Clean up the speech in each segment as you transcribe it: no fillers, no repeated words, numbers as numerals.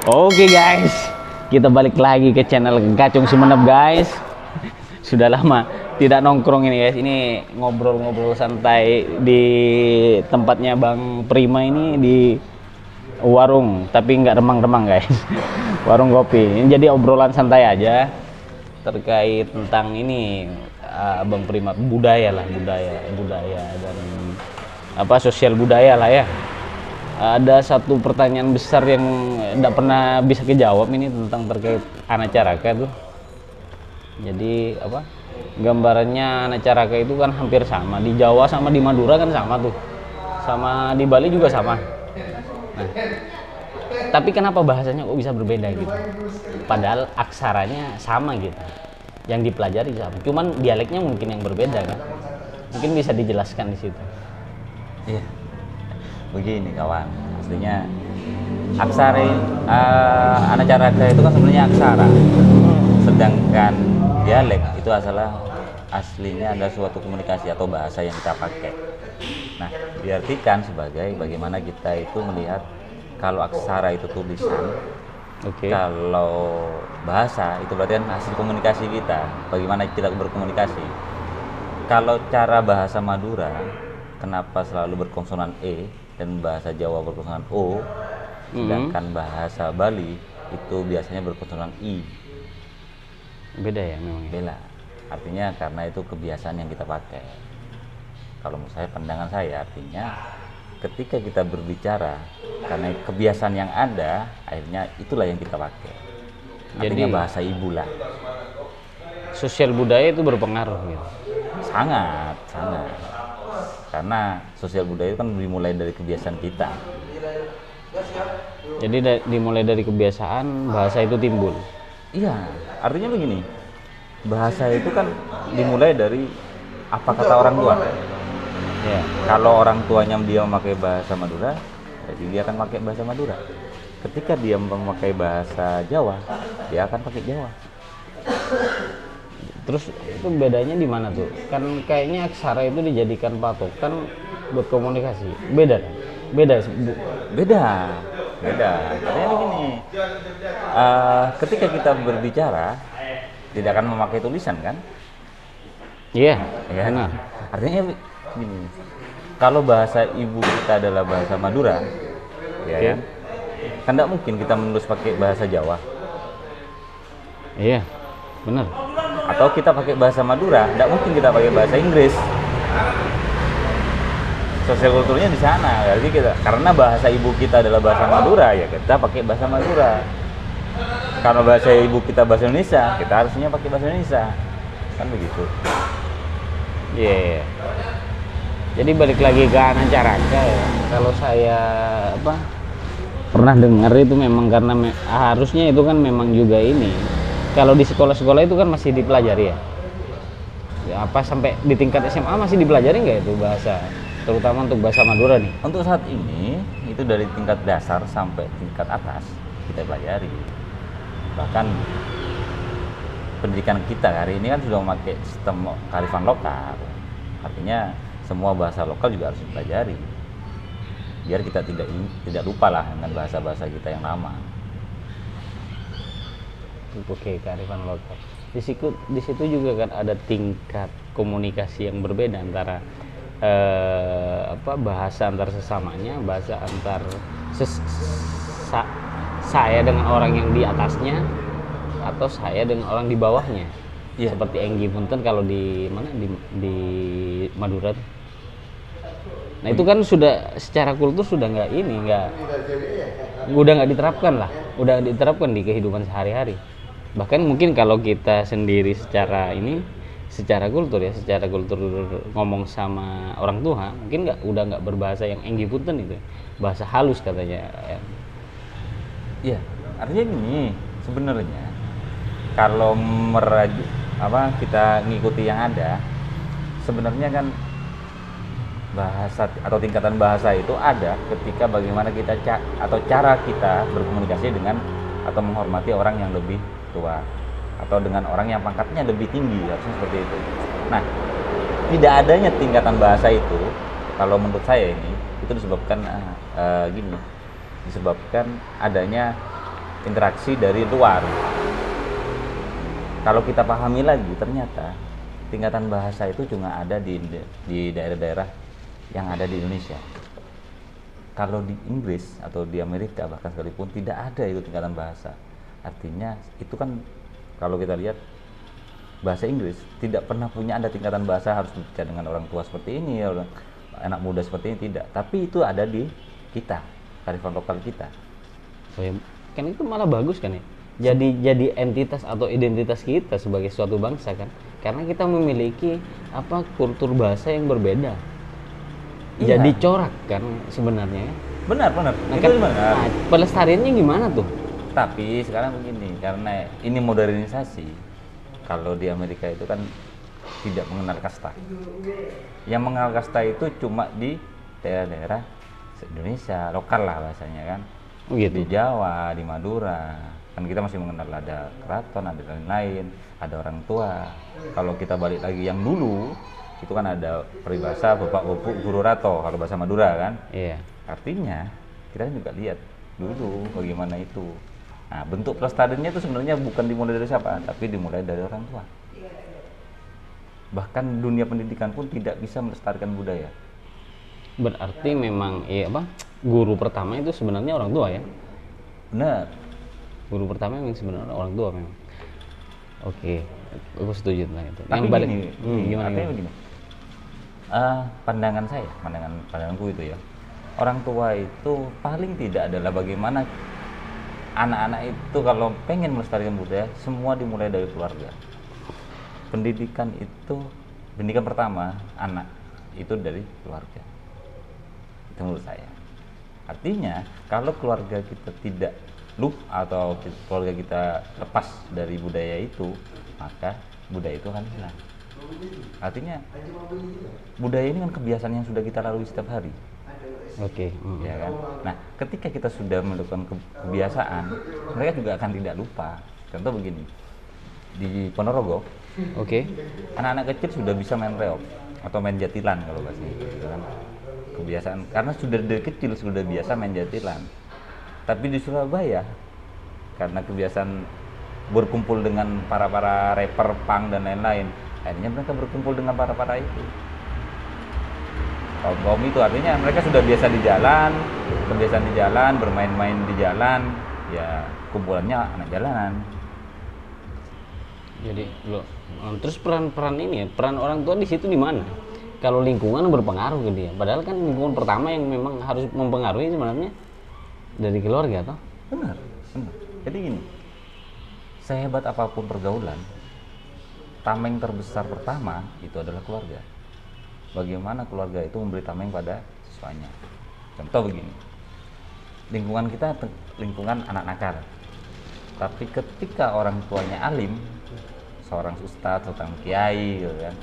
Oke guys, kita balik lagi ke channel Gacung Sumeneb guys. Sudah lama tidak nongkrong ini guys. Ini ngobrol-ngobrol santai di tempatnya Bang Prima ini di warung, tapi nggak remang-remang guys. Warung kopi. Ini jadi obrolan santai aja terkait tentang ini Bang Prima, budaya dan apa sosial budaya lah ya. Ada satu pertanyaan besar yang tidak pernah bisa kejawab ini tentang terkait Anak Caraka tuh. Jadi apa? Gambarannya Anak Caraka itu kan hampir sama di Jawa sama di Madura kan sama tuh. Sama di Bali juga sama. Nah, tapi kenapa bahasanya kok bisa berbeda gitu? Padahal aksaranya sama gitu. Yang dipelajari sama. Cuman dialeknya mungkin yang berbeda kan. Mungkin bisa dijelaskan di situ. Iya. Begini kawan, aslinya aksara Anak Caraka itu kan sebenarnya aksara, sedangkan dialek itu aslinya ada suatu komunikasi atau bahasa yang kita pakai. Nah, diartikan sebagai bagaimana kita itu melihat kalau aksara itu tulisan, kalau bahasa itu berarti kan hasil komunikasi kita, bagaimana kita berkomunikasi. Kalau cara bahasa Madura, kenapa selalu berkonsonan E dan bahasa Jawa berkonsonan O, sedangkan bahasa Bali itu biasanya berkonsonan I. Beda ya memang. Beda. Artinya karena itu kebiasaan yang kita pakai. Kalau menurut saya, pandangan saya, artinya ketika kita berbicara karena kebiasaan yang ada, akhirnya itulah yang kita pakai. Artinya jadi, bahasa ibu lah. Sosial budaya itu berpengaruh gitu. Sangat. Karena sosial budaya itu kan dimulai dari kebiasaan kita. Jadi dimulai dari kebiasaan bahasa itu timbul. Iya, artinya begini. Bahasa itu kan dimulai dari apa kata orang tua. Ya. Kalau orang tuanya dia memakai bahasa Madura, jadi dia akan pakai bahasa Madura. Ketika dia memakai bahasa Jawa, dia akan pakai Jawa. Terus itu bedanya di mana tuh? Kan kayaknya aksara itu dijadikan patokan buat komunikasi. Beda. Artinya begini. Ketika kita berbicara tidak akan memakai tulisan kan? Iya. Benar. Artinya begini. Kalau bahasa ibu kita adalah bahasa Madura, ya kan tidak mungkin kita menulis pakai bahasa Jawa. Iya, benar. Atau kita pakai bahasa Madura, tidak mungkin kita pakai bahasa Inggris. Sosial kulturnya di sana. Jadi kita, karena bahasa ibu kita adalah bahasa Madura, ya kita pakai bahasa Madura. Karena bahasa ibu kita bahasa Indonesia, kita harusnya pakai bahasa Indonesia. Kan begitu. Iya. Jadi balik lagi ke Anak Caraka ya. Kalau saya pernah dengar itu memang karena harusnya itu kan memang juga ini. Kalau di sekolah-sekolah itu kan masih dipelajari ya. Apa sampai di tingkat SMA masih dipelajari nggak itu bahasa, terutama untuk bahasa Madura nih? Untuk saat ini itu dari tingkat dasar sampai tingkat atas kita pelajari. Bahkan pendidikan kita hari ini kan sudah memakai sistem kearifan lokal. Artinya semua bahasa lokal juga harus dipelajari. Biar kita tidak lupa lah dengan bahasa-bahasa kita yang lama. Oke, kearifan lokal. Di situ juga kan ada tingkat komunikasi yang berbeda antara bahasa antar sesamanya, bahasa antar saya dengan orang yang di atasnya atau saya dengan orang di bawahnya. Yeah. Seperti Enggi Punten kalau di mana di Madura. Nah, itu kan sudah secara kultur sudah udah nggak diterapkan lah, udah diterapkan di kehidupan sehari-hari. Bahkan mungkin kalau kita sendiri secara kultur ngomong sama orang tua mungkin udah nggak berbahasa yang Enggi Punten itu, bahasa halus katanya. Iya, artinya gini, sebenarnya kalau kita ngikuti yang ada, sebenarnya kan bahasa atau tingkatan bahasa itu ada ketika bagaimana kita cara kita berkomunikasi dengan atau menghormati orang yang lebih tua atau dengan orang yang pangkatnya lebih tinggi, harusnya seperti itu. Nah, tidak adanya tingkatan bahasa itu, kalau menurut saya ini itu disebabkan gini, disebabkan adanya interaksi dari luar. Kalau kita pahami lagi, ternyata tingkatan bahasa itu cuma ada di daerah-daerah yang ada di Indonesia. Kalau di Inggris atau di Amerika bahkan sekalipun tidak ada itu tingkatan bahasa. Artinya itu kan kalau kita lihat bahasa Inggris tidak pernah punya ada tingkatan bahasa harus berbicara dengan orang tua seperti ini, anak muda seperti ini, tidak. Tapi itu ada di kita, kearifan lokal kita. Oh ya, kan itu malah bagus kan ya. Jadi entitas atau identitas kita sebagai suatu bangsa kan. Karena kita memiliki apa kultur bahasa yang berbeda. Iya. Jadi corak kan sebenarnya. Benar. Nah, Itu kan, benar. nah, pelestariannya gimana tuh? Tapi sekarang begini, karena ini modernisasi. Kalau di Amerika itu kan tidak mengenal kasta. Yang mengenal kasta itu cuma di daerah-daerah Indonesia, lokal lah bahasanya kan. Oh gitu. Di Jawa, di Madura. Kan kita masih mengenal ada keraton, ada lain-lain, ada orang tua. Kalau kita balik lagi yang dulu, itu kan ada peribahasa Bapak Bapak Guru Rato, kalau bahasa Madura kan. Iya. Artinya kita juga lihat dulu bagaimana itu. Nah, bentuk pelestariannya itu sebenarnya bukan dimulai dari siapa, tapi dimulai dari orang tua. Bahkan dunia pendidikan pun tidak bisa melestarikan budaya. Berarti memang guru pertama itu sebenarnya orang tua ya. Benar. Guru pertama memang sebenarnya orang tua memang. Oke, aku setuju tentang itu. Tapi Gimana? begini. Pandanganku itu ya. Orang tua itu paling tidak adalah bagaimana anak-anak itu kalau pengen melestarikan budaya, semua dimulai dari keluarga. Pendidikan pertama anak itu dari keluarga. Itu menurut saya. Artinya kalau keluarga kita tidak atau keluarga kita lepas dari budaya itu, maka budaya itu akan hilang. Artinya budaya ini kan kebiasaan yang sudah kita lalui setiap hari. Oke. Ya kan? Nah, ketika kita sudah melakukan kebiasaan, mereka juga akan tidak lupa. Contoh begini, di Ponorogo, Oke. anak-anak kecil sudah bisa main reog atau main jatilan kalau bahasa gitu kan. Kebiasaan, karena sudah dari kecil sudah biasa main jatilan. Tapi di Surabaya, karena kebiasaan berkumpul dengan para rapper, punk dan lain-lain, akhirnya mereka berkumpul dengan para itu. Kaum itu artinya mereka sudah biasa di jalan, kebiasaan di jalan, bermain-main di jalan, ya kumpulannya anak jalanan. Jadi terus peran ini ya, peran orang tua di situ di mana? Kalau lingkungan berpengaruh ke dia. Padahal kan lingkungan pertama yang memang harus mempengaruhi sebenarnya dari keluarga toh. Benar. Jadi gini, sehebat apapun pergaulan, tameng terbesar pertama itu adalah keluarga. Bagaimana keluarga itu memberi tameng pada siswanya. Contoh begini, lingkungan kita lingkungan anak nakal, tapi ketika orang tuanya alim, seorang ustadz, seorang kiai gitu kan,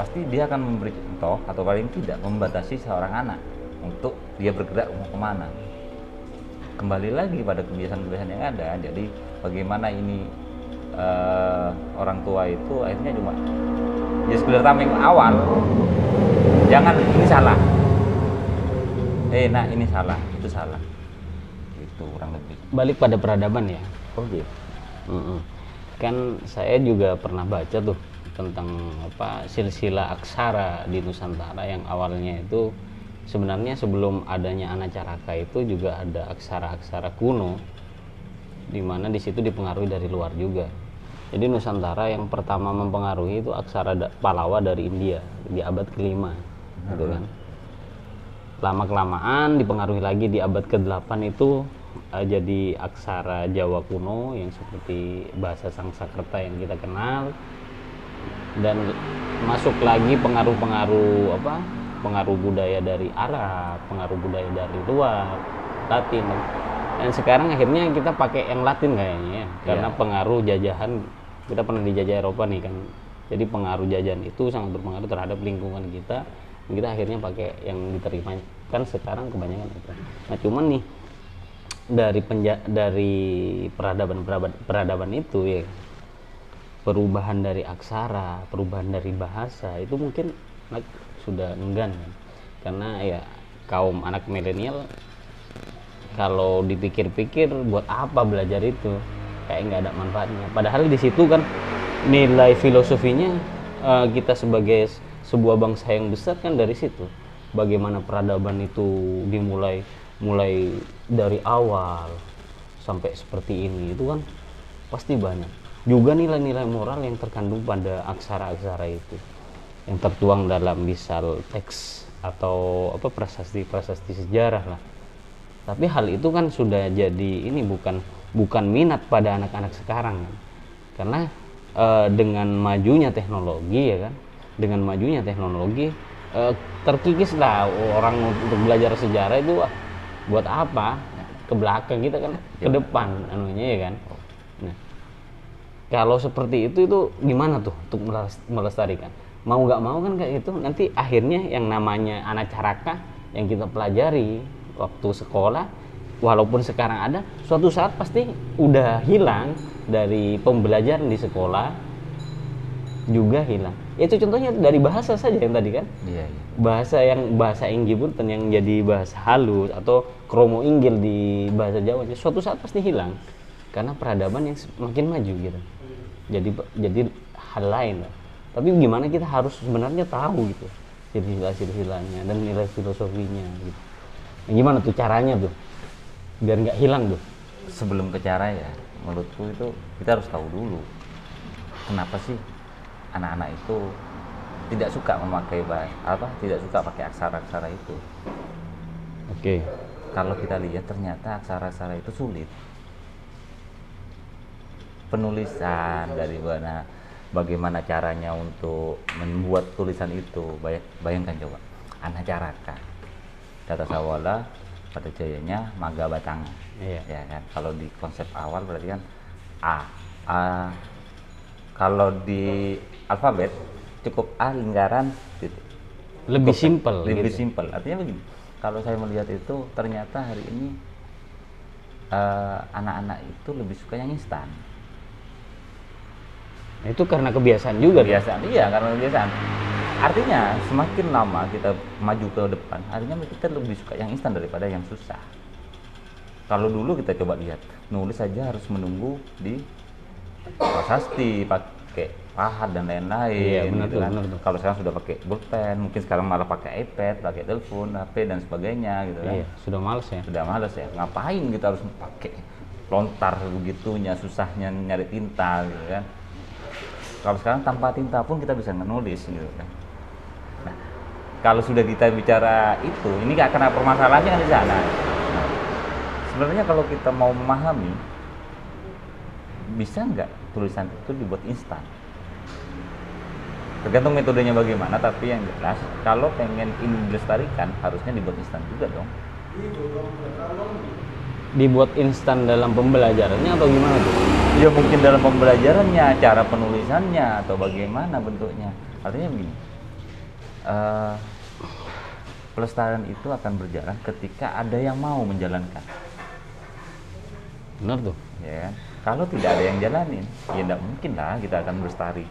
pasti dia akan memberi contoh atau paling tidak membatasi seorang anak untuk dia bergerak mau kemana. Kembali lagi pada kebiasaan-kebiasaan yang ada. Jadi bagaimana ini orang tua itu akhirnya cuma ya sekedar tameng awal, jangan ini salah, nah ini salah, itu salah, itu kurang lebih. Balik pada peradaban ya. Oh gitu. Kan saya juga pernah baca tuh tentang silsilah aksara di Nusantara yang awalnya itu sebenarnya sebelum adanya Anacaraka itu juga ada aksara-aksara kuno, di mana di situ dipengaruhi dari luar juga. Jadi Nusantara yang pertama mempengaruhi itu aksara Palawa dari India di abad ke-5, gitu kan. Lama-kelamaan dipengaruhi lagi di abad ke-8 itu jadi aksara Jawa kuno yang seperti bahasa Sangsakerta yang kita kenal, dan masuk lagi pengaruh budaya dari Arab, pengaruh budaya dari luar, Latin. Dan sekarang akhirnya kita pakai yang Latin kayaknya ya, karena pengaruh jajahan. Kita pernah dijajah Eropa nih kan, jadi pengaruh jajahan itu sangat berpengaruh terhadap lingkungan kita. Kita akhirnya pakai yang diterima kan sekarang kebanyakan itu. Nah cuman nih dari peradaban itu ya, perubahan dari aksara, perubahan dari bahasa itu mungkin sudah enggan kan? Karena ya kaum anak milenial kalau dipikir-pikir buat apa belajar itu, kayak nggak ada manfaatnya. Padahal di situ kan nilai filosofinya, kita sebagai sebuah bangsa yang besar kan dari situ, bagaimana peradaban itu mulai dari awal sampai seperti ini, itu kan pasti banyak juga nilai-nilai moral yang terkandung pada aksara-aksara itu, yang tertuang dalam misal teks atau apa prasasti sejarah lah. Tapi hal itu kan sudah jadi ini bukan minat pada anak-anak sekarang kan. Karena dengan majunya teknologi ya kan, dengan majunya teknologi, terkikis lah orang untuk belajar sejarah itu. Buat apa ke belakang, kita kan ke depan anunya ya kan. Nah, kalau seperti itu gimana tuh untuk melestarikan? Mau nggak mau kan kayak gitu, nanti akhirnya yang namanya anacaraka yang kita pelajari waktu sekolah, walaupun sekarang ada, suatu saat pasti udah hilang dari pembelajaran di sekolah, juga hilang. Itu contohnya dari bahasa saja yang tadi kan. Iya. Bahasa Inggibunten yang jadi bahasa halus atau kromo inggil di bahasa Jawa, suatu saat pasti hilang karena peradaban yang semakin maju gitu. Jadi hal lain lah. Tapi gimana kita harus sebenarnya tahu gitu silsilah-silsilahnya dan nilai filosofinya gitu. Nah, gimana tuh caranya tuh biar nggak hilang tuh? Sebelum ke cara ya, menurutku itu kita harus tahu dulu kenapa sih anak-anak itu tidak suka memakai tidak suka pakai aksara-aksara itu. Oke. Kalau kita lihat ternyata aksara-aksara itu sulit. Penulisan dari bagaimana caranya untuk membuat tulisan itu, bayangkan coba, Anacaraka, Tata Sawala, pada jayanya Maga Batang. Iya. Ya kan, kalau di konsep awal berarti kan A. Kalau di alfabet cukup A lingkaran titik. Lebih simpel. Lebih gitu. simpel. Artinya begini, kalau saya melihat itu ternyata hari ini anak-anak itu lebih suka yang instan. Itu karena kebiasaan juga. Kebiasaan, iya, karena kebiasaan. Artinya semakin lama kita maju ke depan, artinya kita lebih suka yang instan daripada yang susah. Kalau dulu kita coba lihat, nulis saja harus menunggu di prasasti, pakai pahat dan lain-lain. Iya, benar gitu tuh, kan. benar tuh. Kalau sekarang sudah pakai pulpen, mungkin sekarang malah pakai iPad, pakai telepon, HP dan sebagainya gitu kan. Iya, sudah males ya. Sudah males ya. Ngapain kita harus pakai lontar begitunya, susahnya nyari tinta gitu kan. Kalau sekarang tanpa tinta pun kita bisa menulis gitu kan. Nah, kalau sudah kita bicara itu, ini karena permasalahannya kan di sana. Nah, sebenarnya kalau kita mau memahami, bisa nggak tulisan itu dibuat instan? Tergantung metodenya bagaimana, tapi yang jelas kalau pengen ini dilestarikan harusnya dibuat instan juga dong. Dibuat instan dalam pembelajarannya atau gimana tuh? Ya mungkin dalam pembelajarannya, cara penulisannya atau bagaimana bentuknya. Artinya begini, pelestarian itu akan berjalan ketika ada yang mau menjalankan. Benar tuh. Ya, kalau tidak ada yang jalanin, ya tidak mungkin lah kita akan berlestari.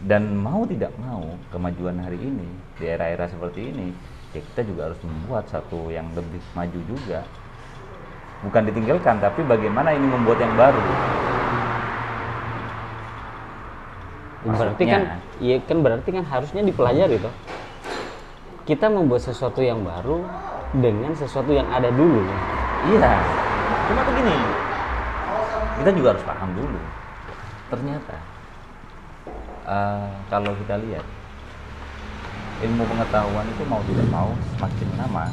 Dan mau tidak mau kemajuan hari ini di era-era seperti ini, ya kita juga harus membuat satu yang lebih maju juga. Bukan ditinggalkan, tapi bagaimana ini membuat yang baru. Berarti kan, iya kan, berarti kan harusnya dipelajari toh. Kita membuat sesuatu yang baru dengan sesuatu yang ada dulu. Iya, cuma begini, kita juga harus paham dulu. Ternyata kalau kita lihat ilmu pengetahuan itu mau tidak mau semakin lama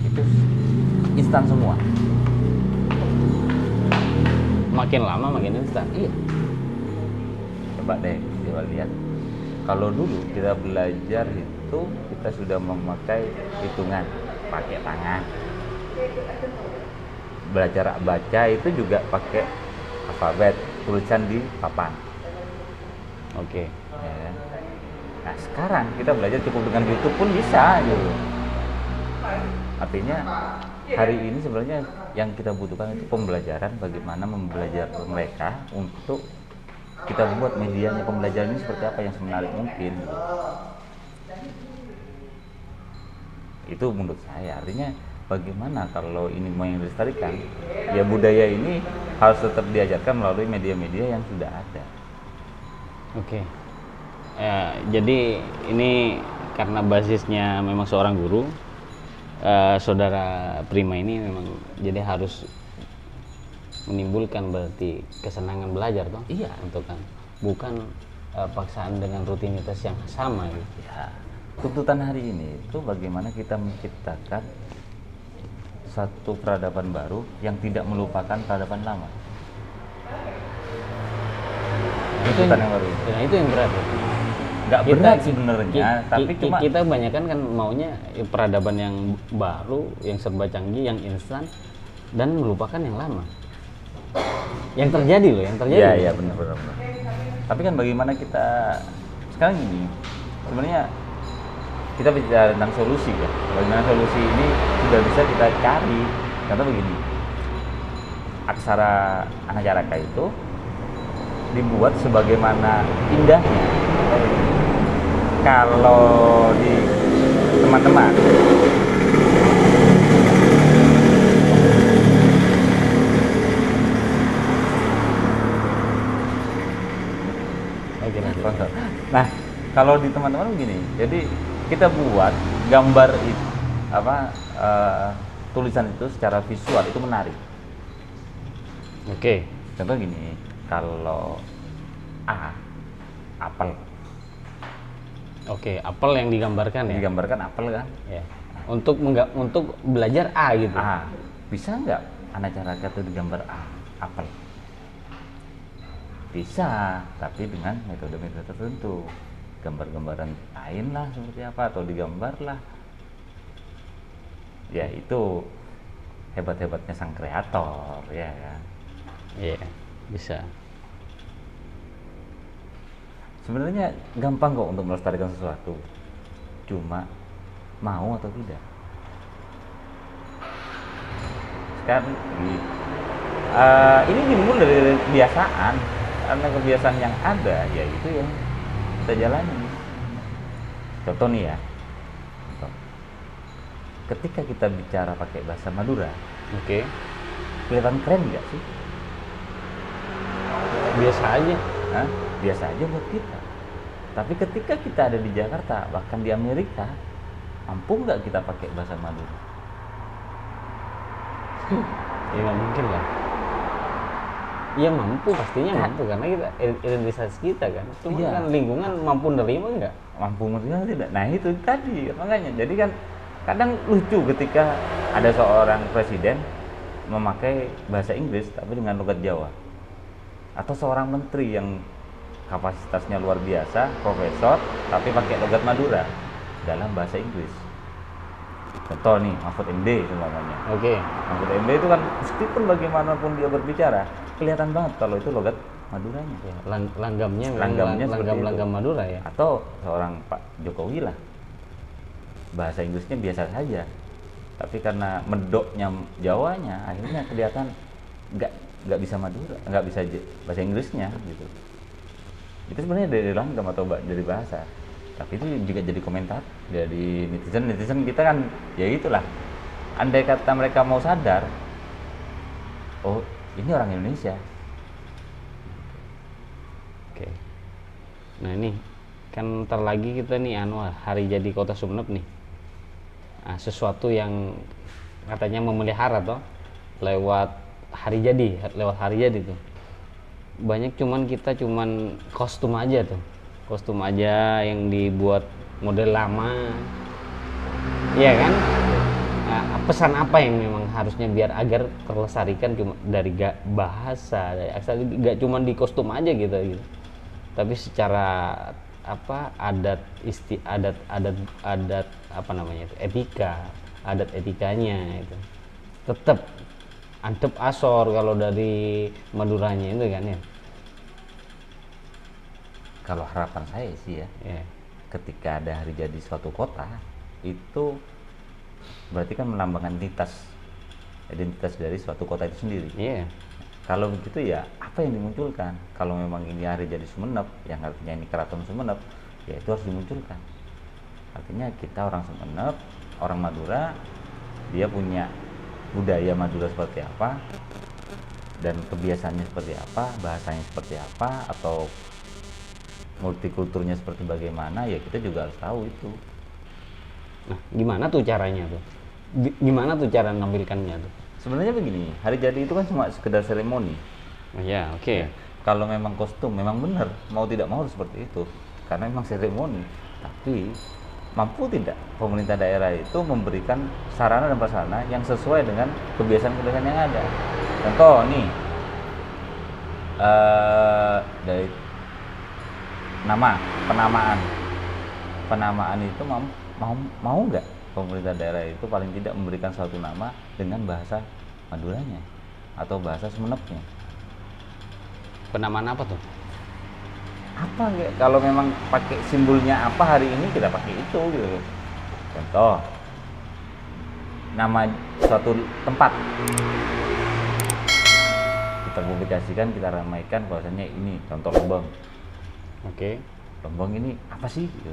itu instan semua. Makin lama makin instan. Iya. Coba deh coba lihat. Kalau dulu kita belajar itu kita sudah memakai hitungan pakai tangan. Belajar baca itu juga pakai alfabet, tulisan di papan. Oke. Ya. Nah sekarang kita belajar cukup dengan YouTube pun bisa gitu. Artinya hari ini sebenarnya yang kita butuhkan itu pembelajaran, bagaimana membelajar mereka untuk kita buat medianya pembelajaran ini seperti apa yang semenarik mungkin. Itu menurut saya. Artinya bagaimana kalau ini mau yang dilestarikan, ya budaya ini harus tetap diajarkan melalui media-media yang sudah ada. Oke. Ya, jadi ini karena basisnya memang seorang guru, saudara Prima ini memang jadi harus menimbulkan berarti kesenangan belajar toh. Iya. Untuk kan bukan paksaan dengan rutinitas yang sama gitu. Ya, tuntutan hari ini itu bagaimana kita menciptakan satu peradaban baru yang tidak melupakan peradaban lama. Tuntutan yang baru. Nah, itu yang berat. Nggak berat sebenarnya, tapi cuma kita kebanyakan kan maunya peradaban yang baru, yang serba canggih, yang instan, dan melupakan yang lama. Yang terjadi loh, yang terjadi. Iya, iya benar. Tapi kan bagaimana kita sekarang gini, sebenarnya kita bicara tentang solusi kan. Bagaimana solusi ini sudah bisa kita cari. Contoh begini, aksara Anacaraka itu dibuat sebagaimana indahnya. Kalau di teman-teman nah, kalau di teman-teman begini, jadi kita buat gambar itu tulisan itu secara visual itu menarik. Oke. Contoh gini, kalau apel. Oke, apel yang digambarkan ya. Digambarkan apel kan? Ya. Untuk belajar A gitu. Bisa nggak Anacaraka itu digambar apel? Bisa, tapi dengan metode-metode tertentu. Gambar-gambaran lain lah seperti apa, atau digambar lah. Ya itu hebat-hebatnya sang kreator, ya kan? Iya, bisa. Sebenarnya gampang kok untuk melestarikan sesuatu, cuma mau atau tidak. Sekarang ini dimulai dari kebiasaan, karena kebiasaan yang ada yaitu yang kita jalani. Contoh nih ya, ketika kita bicara pakai bahasa Madura, Oke. kelihatan keren nggak sih? Biasa aja. Hah? Biasa aja buat kita. Tapi ketika kita ada di Jakarta, bahkan di Amerika, mampu nggak kita pakai bahasa Madura? Ya nggak mungkin lah. Iya mampu, pastinya mampu karena kita identitas kita kan. Cuma Iya. kan lingkungan mampu nerima nggak? Mampu menerima tidak? Nah itu tadi makanya. Jadi kan kadang lucu ketika ada seorang presiden memakai bahasa Inggris tapi dengan logat Jawa, atau seorang menteri yang kapasitasnya luar biasa, profesor, tapi pakai logat Madura dalam bahasa Inggris. Contoh nih, Mahfud MD semuanya. Oke. Mahfud MD itu kan meskipun bagaimanapun dia berbicara, kelihatan banget kalau itu logat Maduranya. Ya, langgamnya Langgamnya seperti itu. langgam Madura ya. Atau seorang Pak Jokowi lah, bahasa Inggrisnya biasa saja, tapi karena medoknya Jawanya, akhirnya kelihatan nggak bisa Madura, nggak bisa bahasa Inggrisnya gitu. Itu sebenarnya dari langgam atau dari bahasa, tapi itu juga jadi komentar dari netizen kita kan, ya itulah. Andai kata mereka mau sadar, oh ini orang Indonesia. Oke. Nah ini kan ntar lagi kita nih hari jadi Kota Sumeneb nih. Nah, sesuatu yang katanya memelihara toh lewat hari jadi tuh. Banyak kita cuman kostum aja tuh. Kostum aja yang dibuat model lama. Iya kan? Nah, pesan apa yang memang harusnya biar agar terlestarikan cuma dari bahasa, dari aksara, gak cuma di kostum aja gitu. Tapi secara adat apa namanya itu, adat etikanya itu tetap antep asor kalau dari Maduranya itu kan ya. Kalau harapan saya sih ya, ketika ada hari jadi suatu kota, itu berarti kan melambangkan identitas dari suatu kota itu sendiri. Iya. Kalau begitu ya apa yang dimunculkan? Kalau memang ini hari jadi Sumeneb, yang artinya ini Keraton Sumeneb, ya itu harus dimunculkan. Artinya kita orang Sumeneb, orang Madura, dia punya budaya Madura seperti apa dan kebiasaannya seperti apa, bahasanya seperti apa, atau multikulturnya seperti bagaimana, ya kita juga harus tahu itu. Nah, gimana tuh caranya tuh? Gimana tuh cara menampilkannya tuh? Sebenarnya begini, hari jadi itu kan cuma sekedar seremoni. Oh ya, oke. Ya, kalau memang kostum, memang benar, mau tidak mau harus seperti itu, karena memang seremoni. Tapi mampu tidak pemerintah daerah itu memberikan sarana dan prasarana yang sesuai dengan kebiasaan-kebiasaan yang ada. Contoh nih, dari penamaan itu mau nggak pemerintah daerah itu paling tidak memberikan suatu nama dengan bahasa Maduranya atau bahasa Sumenepnya. Penamaan apa tuh? Apa nggak, kalau memang pakai simbolnya apa hari ini kita pakai itu gitu. Contoh nama suatu tempat kita publikasikan, kita ramaikan bahwasanya ini contoh Lombok. Oke. Lombok ini apa sih gitu.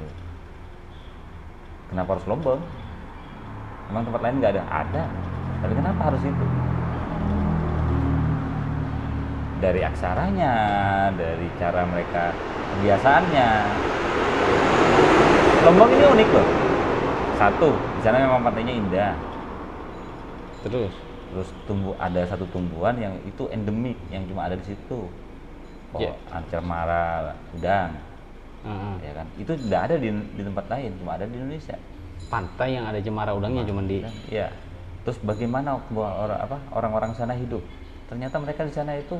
Kenapa harus Lombok? Emang tempat lain nggak ada? Ada. Tapi kenapa harus itu? Dari aksaranya, dari cara mereka kebiasaannya. Lombok ini unik loh. Satu, di sana memang pantainya indah. Terus Ada satu tumbuhan yang itu endemik, yang cuma ada di situ. Ya. Cemara udang. Ya kan? Itu tidak ada di tempat lain, cuma ada di Indonesia. Pantai yang ada cemara udangnya cuma di. Ya. Terus bagaimana orang-orang sana hidup? Ternyata mereka di sana itu,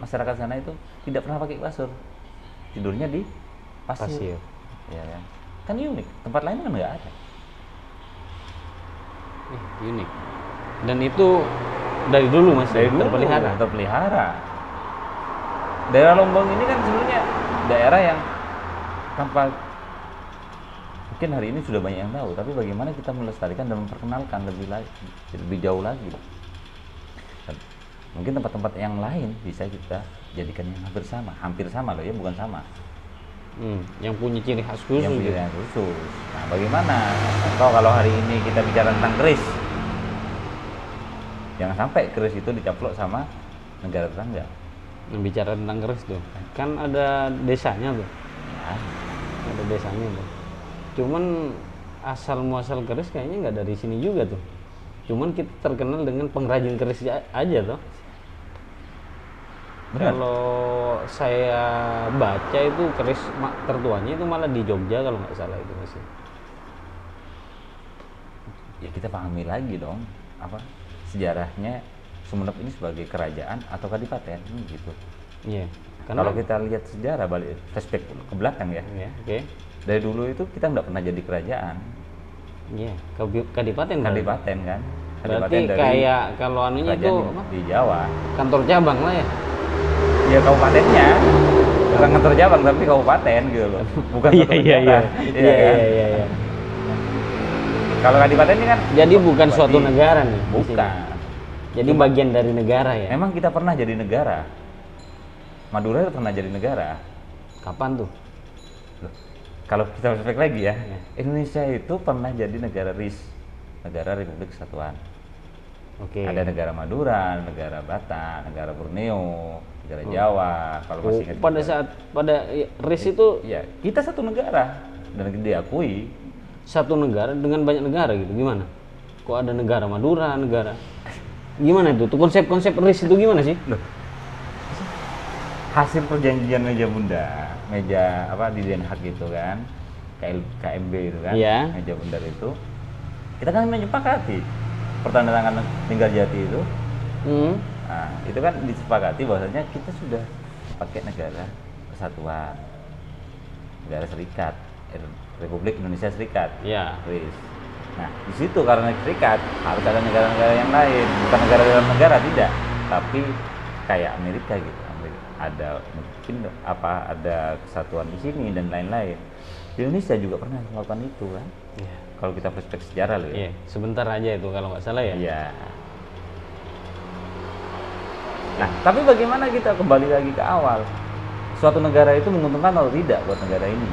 masyarakat sana itu tidak pernah pakai kasur, tidurnya di pasir. Ya kan? Kan unik. Tempat lain kan nggak ada. Unik. Dan itu dari dulu Mas, terpelihara. Daerah Lombok ini kan sebenarnya daerah yang tanpa, mungkin hari ini sudah banyak yang tahu, tapi bagaimana kita melestarikan dan memperkenalkan lebih jauh lagi. Dan mungkin tempat-tempat yang lain bisa kita jadikan yang hampir sama loh ya, bukan sama. Yang punya ciri khas khusus. Yang punya ciri khas khusus. Nah, bagaimana? Contoh kalau hari ini kita bicara tentang keris, jangan sampai keris itu dicaplok sama negara tetangga. Bicara tentang keris tuh, kan ada desanya tuh. Ya. Ada desanya tuh. Cuman asal muasal keris kayaknya nggak dari sini juga tuh. Cuman kita terkenal dengan pengrajin keris aja tuh. Kalau saya baca itu keris tertuanya itu malah di Jogja kalau nggak salah itu masih. Ya kita pahami lagi dong apa sejarahnya Sumenep ini sebagai kerajaan atau kadipaten gitu. Iya. Kalau kita lihat sejarah balik flashback ke belakang ya. Iya, oke. Dari dulu itu kita nggak pernah jadi kerajaan. Iya, kadipaten kan. Kadipaten kan. Berarti kayak kalau anunya itu di Jawa. Kantor cabang lah ya. Ya kabupatennya. Bukan kantor cabang tapi kabupaten gitu loh. Bukan Iya. Iya. Kalau kadipaten ini kan jadi bukan suatu negara nih. Bukan. Jadi bagian dari negara ya. Memang kita pernah jadi negara. Madura pernah jadi negara. Kapan tuh? Loh, kalau kita flashback lagi ya, Indonesia itu pernah jadi negara RIS, Negara Republik Kesatuan. Oke. Ada negara Madura, negara Batak, negara Borneo, negara Jawa. Kalau masih ingat pada RIS itu ya kita satu negara dan diakui. Satu negara dengan banyak negara gitu, gimana? Kok ada negara Madura, negara gimana itu? Tuh konsep-konsep RIS itu gimana sih? Loh, hasil perjanjian meja bundar, meja apa di Den Haag gitu kan, KMB itu kan, yeah. Meja bundar itu, kita kan menyepakati pertandatangan Linggarjati itu, nah itu kan disepakati bahwasanya kita sudah pakai negara kesatuan, negara serikat, Republik Indonesia Serikat, yeah. RIS. Nah, di situ karena serikat harus ada negara-negara yang lain, bukan negara dalam negara tidak, tapi kayak Amerika gitu. Ada mungkin ada kesatuan di sini dan lain-lain. Di Indonesia juga pernah melakukan itu kan. Yeah. Kalau kita flashback sejarah loh ya. Yeah. Sebentar aja itu kalau nggak salah ya. Iya. Nah, tapi bagaimana kita kembali lagi ke awal? Suatu negara itu menguntungkan atau tidak buat negara ini?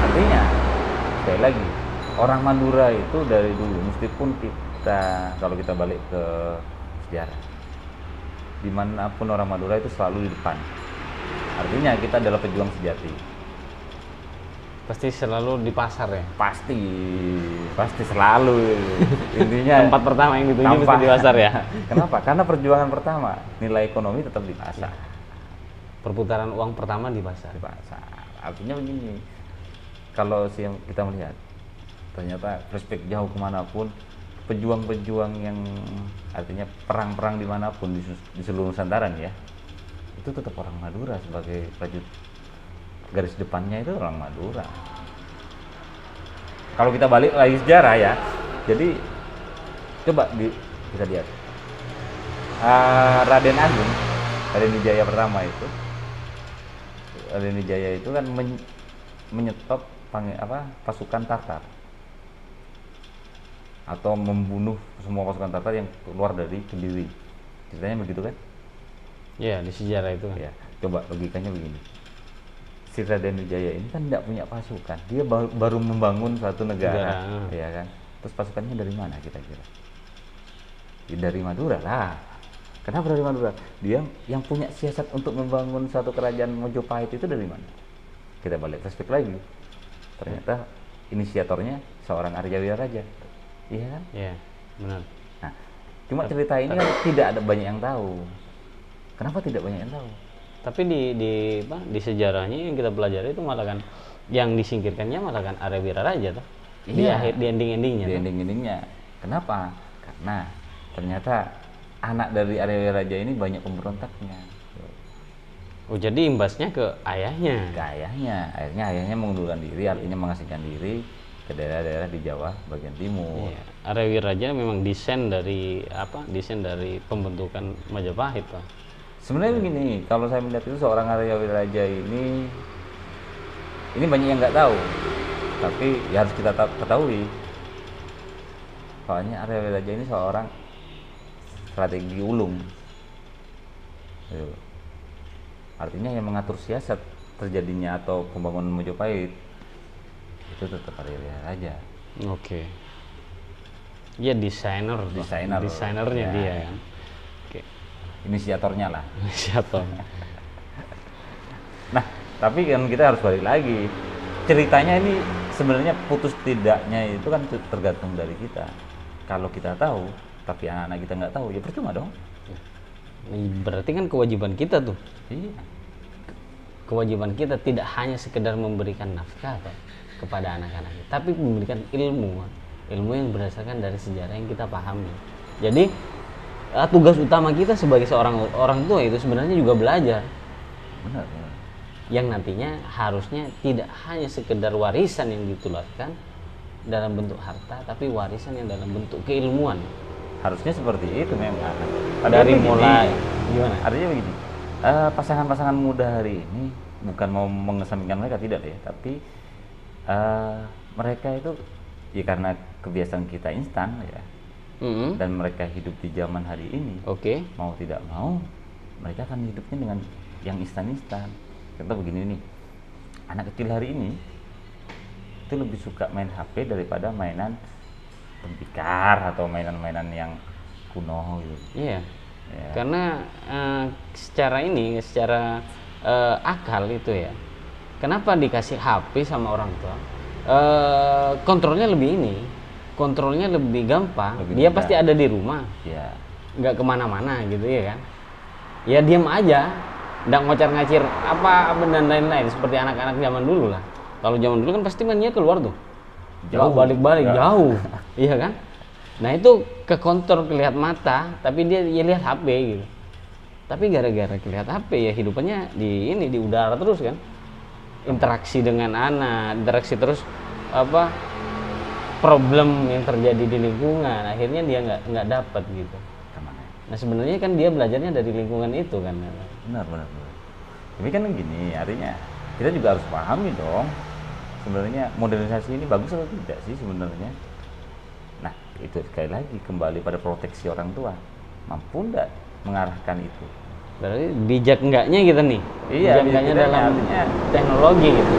Artinya sekali lagi, orang Madura itu dari dulu, meskipun kita kalau kita balik ke sejarah, dimanapun orang Madura itu selalu di depan. Artinya kita adalah pejuang sejati. Pasti selalu di pasar ya. Pasti selalu. Intinya Tempat pertama yang dituju pasti di pasar ya. Kenapa? Karena perjuangan pertama nilai ekonomi tetap di pasar. Perputaran uang pertama di pasar. Di pasar. Artinya begini, kalau kita melihat ternyata flashback jauh kemanapun, pejuang-pejuang yang artinya perang-perang dimanapun di seluruh Nusantara nih ya, itu tetap orang Madura sebagai prajurit. Garis depannya itu orang Madura. Kalau kita balik lagi sejarah ya, jadi coba kita lihat Raden Agung, Raden Wijaya pertama itu, Raden Wijaya itu kan menyetop pasukan Tartar atau membunuh semua pasukan Tartar yang keluar dari Kediri. Ceritanya begitu kan? Iya, di sejarah itu kan. Ya, coba logikanya begini. Si Raden Wijaya ini kan tidak punya pasukan, dia baru membangun suatu negara, ya kan? Terus pasukannya dari mana kita kira? Ya, dari Madura lah. Kenapa dari Madura? Dia yang punya siasat untuk membangun suatu kerajaan Mojopahit itu dari mana? Kita balik flashback lagi. Ternyata inisiatornya seorang Arya Wiraraja, iya kan? Iya, benar. Nah, cuma cerita ini kan tidak ada banyak yang tahu. Kenapa tidak banyak yang tahu? Tapi di sejarahnya yang kita pelajari itu malah kan yang disingkirkannya malah kan Arya Wiraraja tuh. Iya. Di ending-endingnya. Di ending-endingnya. Kenapa? Karena ternyata anak dari Arya Wiraraja ini banyak pemberontaknya. Oh, jadi imbasnya ke ayahnya. Ke ayahnya. Akhirnya ayahnya mengundurkan diri, artinya mengasingkan diri ke daerah-daerah di Jawa bagian timur. Iya. Arya Wiraraja memang desain dari pembentukan Majapahit, Pak. Sebenarnya begini, kalau saya melihat itu seorang Arya Wiraraja ini banyak yang nggak tahu, tapi ya harus kita ketahui. Soalnya Arya Wiraraja ini seorang strategi ulung. Artinya yang mengatur siasat terjadinya atau pembangunan Majapahit itu tetap Arya Wiraraja. Oke. Dia desainernya ya. dia kan. Oke. Inisiatornya lah. Inisiator. Nah, tapi kan kita harus balik lagi. Ceritanya ini sebenarnya putus tidaknya itu kan tergantung dari kita. Kalau kita tahu, tapi anak-anak kita nggak tahu, ya percuma dong. Berarti kan kewajiban kita tuh. Iya. Kewajiban kita tidak hanya sekedar memberikan nafkah kepada anak-anak kita, tapi memberikan ilmu yang berdasarkan dari sejarah yang kita pahami. Jadi tugas utama kita sebagai seorang orang tua itu sebenarnya juga belajar. Benar. Yang nantinya harusnya tidak hanya sekedar warisan yang ditularkan dalam bentuk harta, tapi warisan yang dalam bentuk keilmuan. Harusnya seperti itu memang. Dari mulai gimana? Artinya begini, pasangan-pasangan muda hari ini bukan mau mengesampingkan mereka, tidak ya, tapi mereka itu ya karena kebiasaan kita instan ya, dan mereka hidup di zaman hari ini. Oke. Mau tidak mau mereka akan hidupnya dengan yang instan-instan. Contoh begini nih, anak kecil hari ini itu lebih suka main HP daripada mainan tembikar atau mainan-mainan yang kuno gitu. Iya. Ya. Karena secara akal itu ya. Kenapa dikasih HP sama orang tua? Kontrolnya lebih gampang. Lebih Dia mudah. pasti ada di rumah, Ya. nggak kemana-mana gitu ya kan? Ya diam aja, nggak ngocar-ngacir apa dan lain-lain seperti anak-anak zaman dulu lah. Kalau zaman dulu kan pasti mainnya keluar tuh, Jauh. balik-balik Ya. jauh, iya kan? Nah itu kekontrol kelihatan mata, tapi dia lihat HP gitu. Tapi gara-gara kelihatan HP ya hidupannya di udara terus kan. Interaksi dengan anak, interaksi terus problem yang terjadi di lingkungan, akhirnya dia nggak dapat gitu. Kemana? Nah sebenarnya kan dia belajarnya dari lingkungan itu kan. Benar. Tapi kan gini, artinya kita juga harus pahami dong. Sebenarnya modernisasi ini bagus atau tidak sih sebenarnya? Nah, itu sekali lagi kembali pada proteksi orang tua. Mampu enggak mengarahkan itu? Berarti bijak enggaknya kita nih. Iya, bijak enggaknya kita dalam artinya teknologi gitu.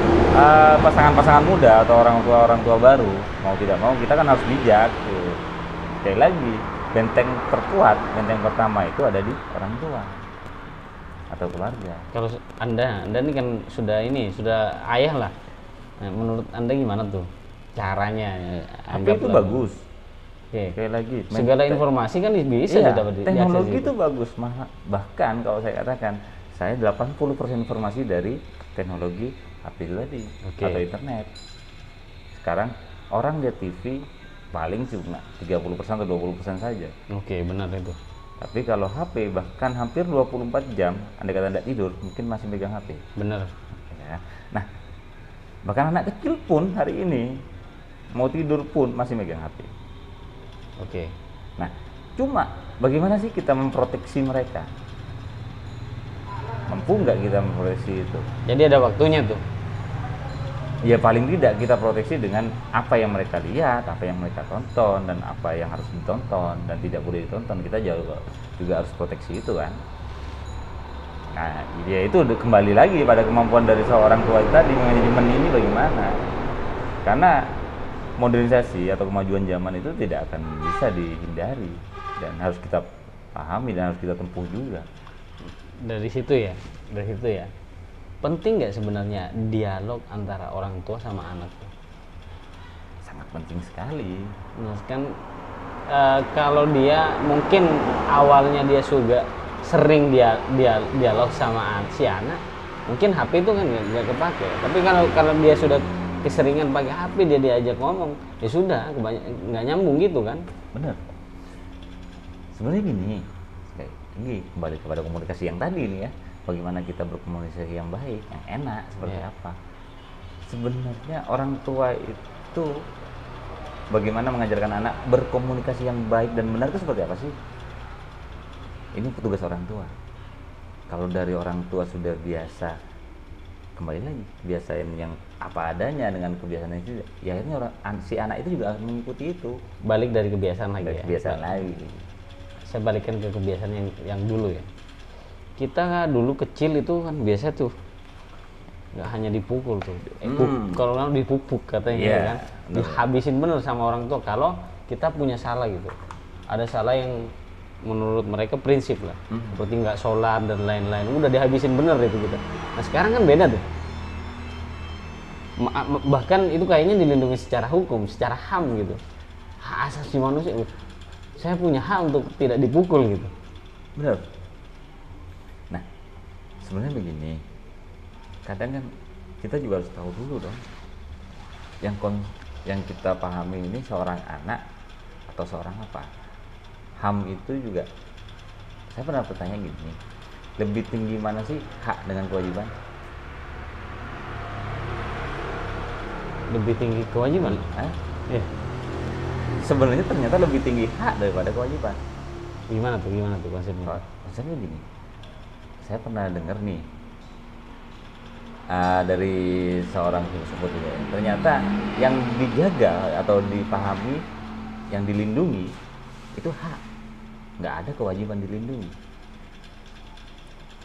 pasangan-pasangan muda atau orang tua baru mau tidak mau kita kan harus bijak tuh. Sekali lagi, benteng terkuat, benteng pertama itu ada di orang tua atau keluarga. Kalau anda ini kan sudah ayah lah. Nah, menurut anda gimana tuh caranya? HP itu bagus. Oke. Sekali lagi, Segala informasi kan bisa iya, didapat teknologi diakses itu bagus. Bahkan kalau saya katakan, saya 80% informasi dari teknologi HP itu tadi atau internet. Sekarang orang lihat TV paling cuma 30% atau 20% saja. Oke, benar itu. Tapi kalau HP bahkan hampir 24 jam, andai kata tidak tidur, mungkin masih megang HP. Benar. Ya. Nah, bahkan anak kecil pun hari ini mau tidur pun masih megang HP. Oke. Nah, cuma bagaimana sih kita memproteksi mereka? Mampu nggak kita memproteksi itu? Jadi ada waktunya tuh. Ya paling tidak kita proteksi dengan apa yang mereka lihat, apa yang mereka tonton, dan apa yang harus ditonton dan tidak boleh ditonton. Kita juga harus proteksi itu kan. Nah, ya itu kembali lagi pada kemampuan dari seorang tua tadi, manajemen ini bagaimana. Karena modernisasi atau kemajuan zaman itu tidak akan bisa dihindari dan harus kita pahami dan harus kita tempuh juga. Dari situ ya. Penting nggak sebenarnya dialog antara orang tua sama anak? Sangat penting sekali. Nah, kan kalau dia mungkin awalnya dia juga sering dia dialog sama si anak, mungkin HP itu kan nggak kepake. Tapi kalau dia sudah keseringan pakai HP, dia diajak ngomong, ya sudah nggak nyambung gitu kan? Bener. Sebenarnya gini, ini kembali kepada komunikasi yang tadi nih ya. Bagaimana kita berkomunikasi yang baik, yang enak, seperti apa? Sebenarnya orang tua itu bagaimana mengajarkan anak berkomunikasi yang baik dan benar itu seperti apa sih? Ini petugas orang tua. Kalau dari orang tua sudah biasa, kembali lagi biasain yang apa adanya dengan kebiasaan itu, ya akhirnya si anak itu juga akan mengikuti itu. Balik dari kebiasaan lagi ya. Kebiasaan lagi. Saya balikkan ke kebiasaan yang dulu ya. Kita dulu kecil itu kan biasa tuh nggak hanya dipukul tuh, kalau orang dipupuk katanya kan, dihabisin bener sama orang tua kalau kita punya salah gitu. Ada salah yang menurut mereka prinsip lah, seperti nggak sholat dan lain-lain, udah dihabisin bener itu kita. Nah sekarang kan beda tuh, bahkan itu kayaknya dilindungi secara hukum, secara HAM gitu, hak asasi manusia. Saya punya hak untuk tidak dipukul gitu. Bener. Nah, sebenarnya begini, kadang kan kita juga harus tahu dulu dong, yang kita pahami ini seorang anak atau seorang apa. HAM itu juga, saya pernah bertanya gini, lebih tinggi mana sih hak dengan kewajiban? Lebih tinggi kewajiban? Iya. Sebenarnya ternyata lebih tinggi hak daripada kewajiban. Gimana tuh konsepnya? Konsepnya gini, saya pernah dengar nih dari seorang filsuf juga, ternyata yang dijaga atau dipahami, yang dilindungi itu hak, nggak ada kewajiban dilindungi.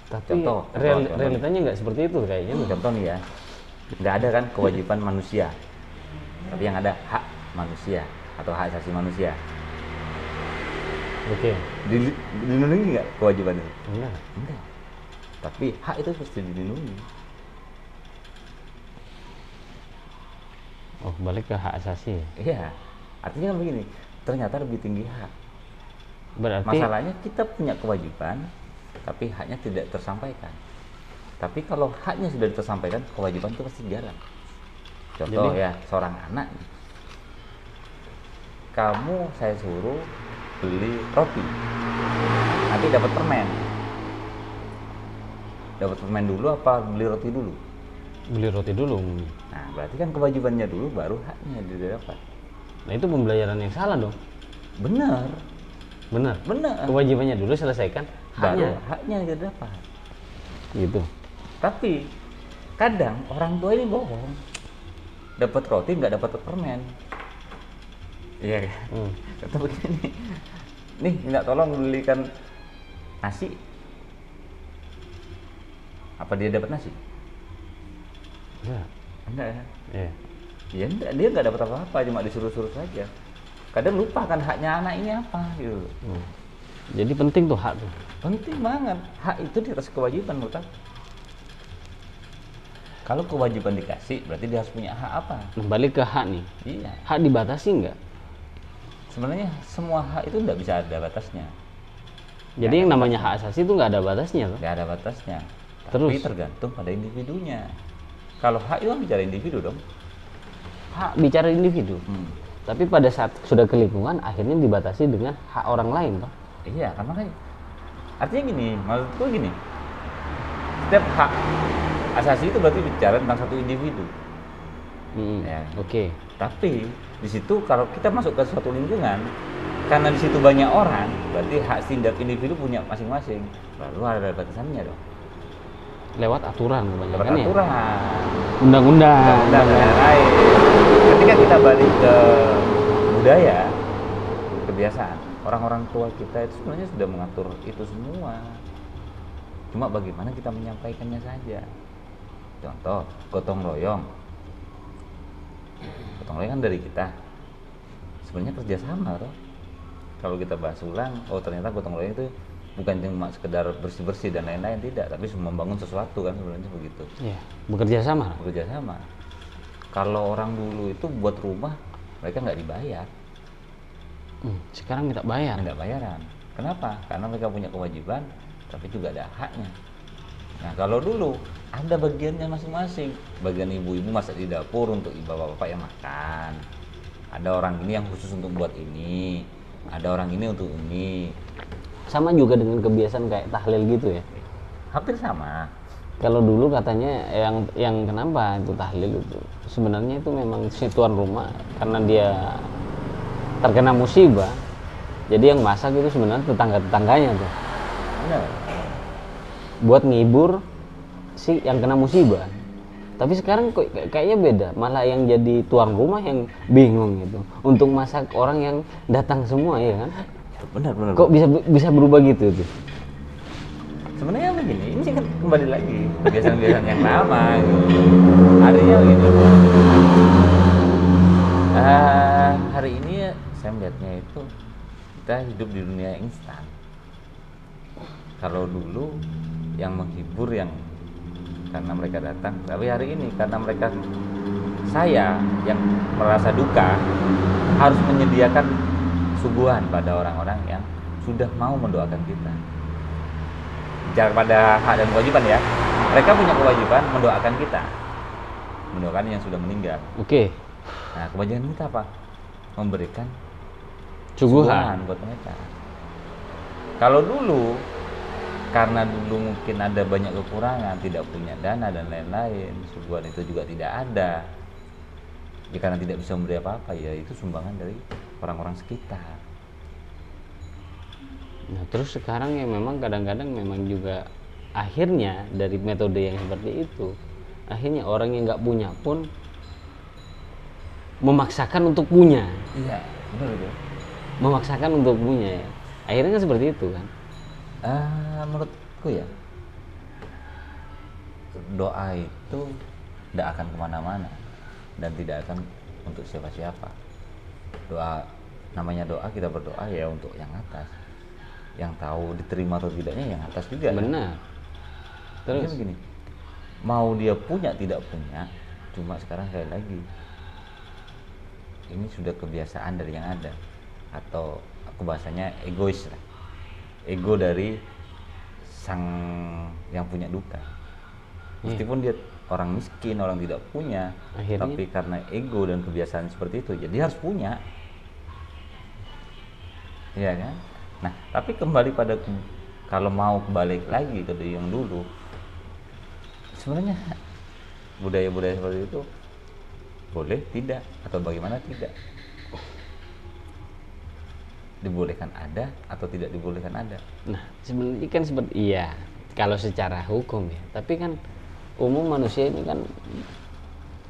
Tapi contoh, realitanya nggak seperti itu kayaknya. Contoh nih ya, nggak ada kan kewajiban manusia, tapi yang ada hak manusia atau hak asasi manusia. Oke. Dilindungi nggak kewajiban itu? Enggak. Tapi hak itu pasti dilindungi. Oh, balik ke hak asasi. Iya. Artinya kan begini, ternyata lebih tinggi hak. Berarti masalahnya kita punya kewajiban, tapi haknya tidak tersampaikan. Tapi kalau haknya sudah tersampaikan, kewajiban itu pasti jalan. Contoh ya, seorang anak, kamu saya suruh beli roti, nanti dapat permen. Dapat permen dulu apa beli roti dulu? Beli roti dulu. Nah, berarti kan kewajibannya dulu, baru haknya didapat. Nah, itu pembelajaran yang salah dong. Benar. Kewajibannya dulu selesaikan, baru haknya didapat. Gitu. Tapi kadang orang tua ini bohong. Dapat roti nggak dapat permen. Iya kan? Contoh begini. Nih, minta tolong belikan nasi. Apa dia dapat nasi? Enggak. Enggak ya? Iya. Ya enggak, dia nggak dapat apa-apa, cuma disuruh-suruh saja. Kadang lupa kan haknya anak ini apa gitu. Jadi penting tuh hak tuh. Penting banget. Hak itu di atas kewajiban menurut aku. Kalau kewajiban dikasih, berarti dia harus punya hak apa? Nah, balik ke hak nih. Iya. Hak dibatasi nggak? Sebenarnya semua hak itu nggak bisa ada batasnya. Jadi yang namanya hak asasi itu nggak ada batasnya tuh. Nggak ada batasnya. Terus? Tapi tergantung pada individunya. Kalau hak itu kan bicara individu dong. Hak bicara individu. Tapi pada saat sudah ke lingkungan, akhirnya dibatasi dengan hak orang lain toh. Iya, kan makanya. Artinya gini, maksudku gini. Setiap hak asasi itu berarti bicara tentang satu individu. Ya. Oke. Tapi di situ kalau kita masuk ke suatu lingkungan, karena di situ banyak orang, berarti hak setiap individu punya masing-masing. Lalu ada batasannya dong. Lewat aturan kebanyakan Lewat ya. aturan, Undang-undang. dan lain-lain. Ketika kita balik ke budaya, kebiasaan, orang-orang tua kita itu sebenarnya sudah mengatur itu semua. Cuma bagaimana kita menyampaikannya saja. Contoh, gotong royong. Gotong royong kan dari kita. Sebenarnya kerjasama toh. Kalau kita bahas ulang, oh ternyata gotong royong itu bukan cuma sekedar bersih-bersih dan lain-lain, tidak, tapi membangun sesuatu kan sebenarnya begitu. Iya, bekerja sama. Bekerja sama. Kalau orang dulu itu buat rumah, mereka nggak dibayar, Sekarang minta bayar. nggak bayaran. Kenapa? Karena mereka punya kewajiban, tapi juga ada haknya. Nah kalau dulu ada bagiannya masing-masing. Bagian ibu-ibu masak di dapur untuk bapak-bapak yang makan. Ada orang ini yang khusus untuk buat ini. Ada orang ini untuk ini. Sama juga dengan kebiasaan kayak tahlil gitu ya. Hampir sama. Kalau dulu katanya yang kenapa itu tahlil itu sebenarnya itu memang si tuan rumah karena dia terkena musibah. Jadi yang masak itu sebenarnya tetangga-tetangganya tuh. Benar. Buat ngibur si yang kena musibah. Tapi sekarang kok kayaknya beda, malah yang jadi tuan rumah yang bingung gitu untuk masak orang yang datang semua ya kan. Benar. Kok bisa berubah gitu tuh? Sebenarnya begini, ini kan kembali lagi kebiasaan-kebiasaan yang lama gitu. Artinya begini. Hari ini saya melihatnya itu kita hidup di dunia instan. Kalau dulu yang menghibur yang karena mereka datang, tapi hari ini karena mereka saya yang merasa duka harus menyediakan suguhan pada orang-orang yang sudah mau mendoakan kita. Bicara pada hak dan kewajiban ya, mereka punya kewajiban mendoakan kita, mendoakan yang sudah meninggal. Oke. Nah kewajiban kita apa? Memberikan Suguhan. buat mereka. Kalau dulu karena dulu mungkin ada banyak kekurangan, tidak punya dana dan lain-lain, suguhan itu juga tidak ada. Ya karena tidak bisa memberi apa-apa, ya itu sumbangan dari orang-orang sekitar. Nah terus sekarang ya memang kadang-kadang memang juga akhirnya dari metode yang seperti itu, akhirnya orang yang nggak punya pun memaksakan untuk punya. Iya, benar itu. Memaksakan untuk punya ya. Akhirnya kan seperti itu kan. Menurutku ya, doa itu tidak akan kemana-mana dan tidak akan untuk siapa-siapa. Doa, namanya doa, kita berdoa ya untuk yang atas. Yang tahu diterima atau tidaknya yang atas juga. Benar. Terus Terus begini, mau dia punya tidak punya, cuma sekarang sekali lagi ini sudah kebiasaan dari yang ada, atau aku bahasanya egois lah. Ego dari sang yang punya duka. Meskipun dia orang miskin, orang tidak punya, Akhirnya? tapi karena ego dan kebiasaan seperti itu, jadi harus punya. Iya kan? Nah, tapi kembali pada kalau mau balik lagi ke yang dulu, sebenarnya budaya-budaya seperti itu boleh tidak atau bagaimana tidak? Dibolehkan ada atau tidak dibolehkan ada? nah sebenarnya kan seperti iya kalau secara hukum ya, tapi kan umum manusia ini kan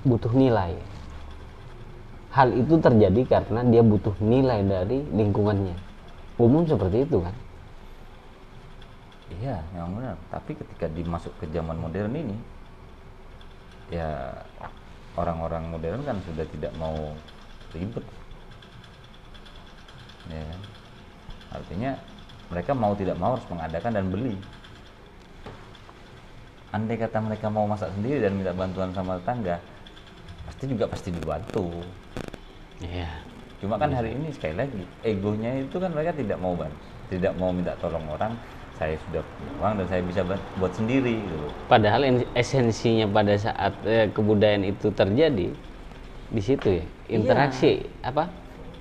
butuh nilai. Hal itu terjadi karena dia butuh nilai dari lingkungannya. Umum seperti itu kan. Iya, memang benar. Tapi ketika dimasuk ke zaman modern ini, ya orang-orang modern kan sudah tidak mau ribet, ya kan? Artinya mereka mau tidak mau harus mengadakan dan beli. Andai kata mereka mau masak sendiri dan minta bantuan sama tetangga, pasti dibantu. Iya. Cuma kan hari ini sekali lagi egonya itu kan mereka tidak mau bantu, tidak mau minta tolong orang. Saya sudah punya uang dan saya bisa buat sendiri gitu. Padahal esensinya pada saat kebudayaan itu terjadi di situ ya, interaksi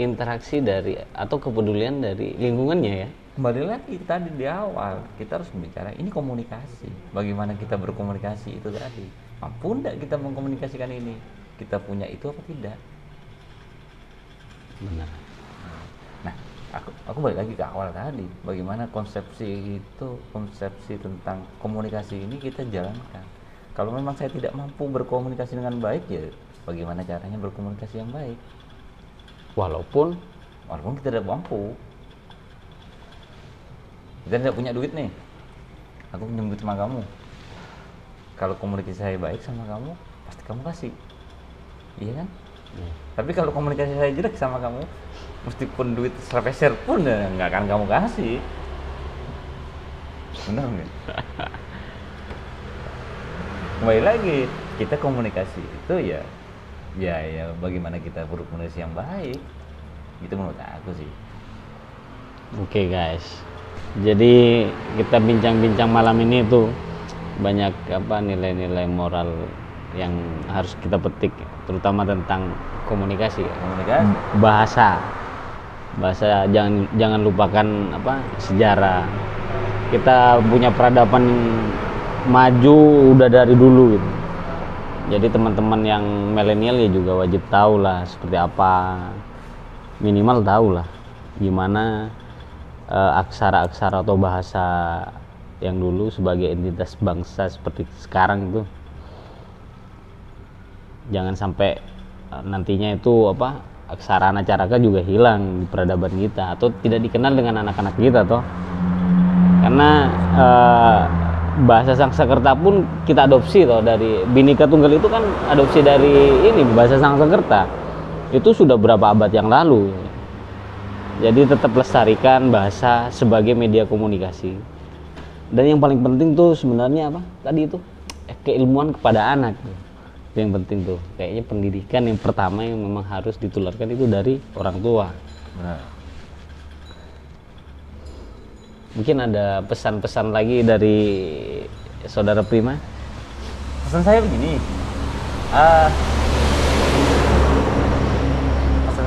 interaksi dari atau kepedulian dari lingkungannya ya. Kembali lagi tadi di awal kita harus bicara ini komunikasi, bagaimana kita berkomunikasi itu tadi, mampu enggak kita mengkomunikasikan ini, kita punya itu apa tidak. Benar. Nah, aku balik lagi ke awal tadi, bagaimana konsepsi tentang komunikasi ini kita jalankan. Kalau memang saya tidak mampu berkomunikasi dengan baik, ya bagaimana caranya berkomunikasi yang baik, Walaupun kita tidak mampu. Kita tidak punya duit nih, aku pinjam duit sama kamu. Kalau komunikasi saya baik sama kamu, pasti kamu kasih, iya kan? Tapi kalau komunikasi saya jelek sama kamu, meskipun duit sepeser pun ya nggak akan kamu kasih. Benar nggak? Kembali lagi, kita komunikasi itu ya bagaimana kita berkomunikasi yang baik. Itu menurut aku sih. oke guys. Jadi kita bincang-bincang malam ini tuh banyak nilai-nilai moral yang harus kita petik, terutama tentang komunikasi. Bahasa jangan lupakan sejarah. Kita punya peradaban maju udah dari dulu gitu. Jadi teman-teman yang milenial ya juga wajib tahu lah seperti apa, minimal tahu lah gimana aksara-aksara atau bahasa yang dulu sebagai entitas bangsa seperti sekarang itu. Jangan sampai nantinya itu aksara Anacaraka juga hilang di peradaban kita atau tidak dikenal dengan anak-anak kita toh. Karena bahasa Sangsekerta pun kita adopsi toh dari Bhinneka Tunggal itu kan adopsi dari ini bahasa Sangsekerta. Itu sudah berapa abad yang lalu. Jadi tetap lestarikan bahasa sebagai media komunikasi. Dan yang paling penting tuh sebenarnya tadi itu keilmuan kepada anak. Itu yang penting tuh. Kayaknya pendidikan yang pertama yang memang harus ditularkan itu dari orang tua. Benar. Mungkin ada pesan-pesan lagi dari saudara Prima? Pesan saya begini, pesan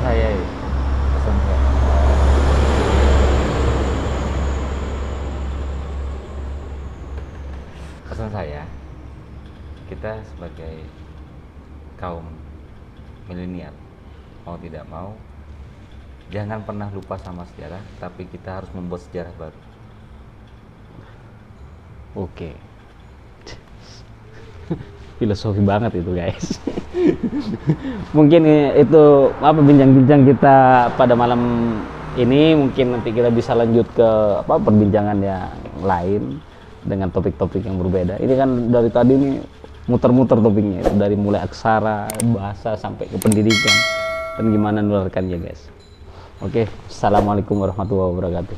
saya, kita sebagai kaum milenial mau tidak mau jangan pernah lupa sama sejarah, tapi kita harus membuat sejarah baru. Oke. Filosofi banget itu guys. Mungkin itu bincang-bincang kita pada malam ini. Mungkin nanti kita bisa lanjut ke perbincangan yang lain dengan topik-topik yang berbeda. Ini kan dari tadi nih muter-muter topiknya, dari mulai aksara, bahasa sampai ke pendidikan dan gimana menularkannya guys. Oke, assalamualaikum warahmatullahi wabarakatuh.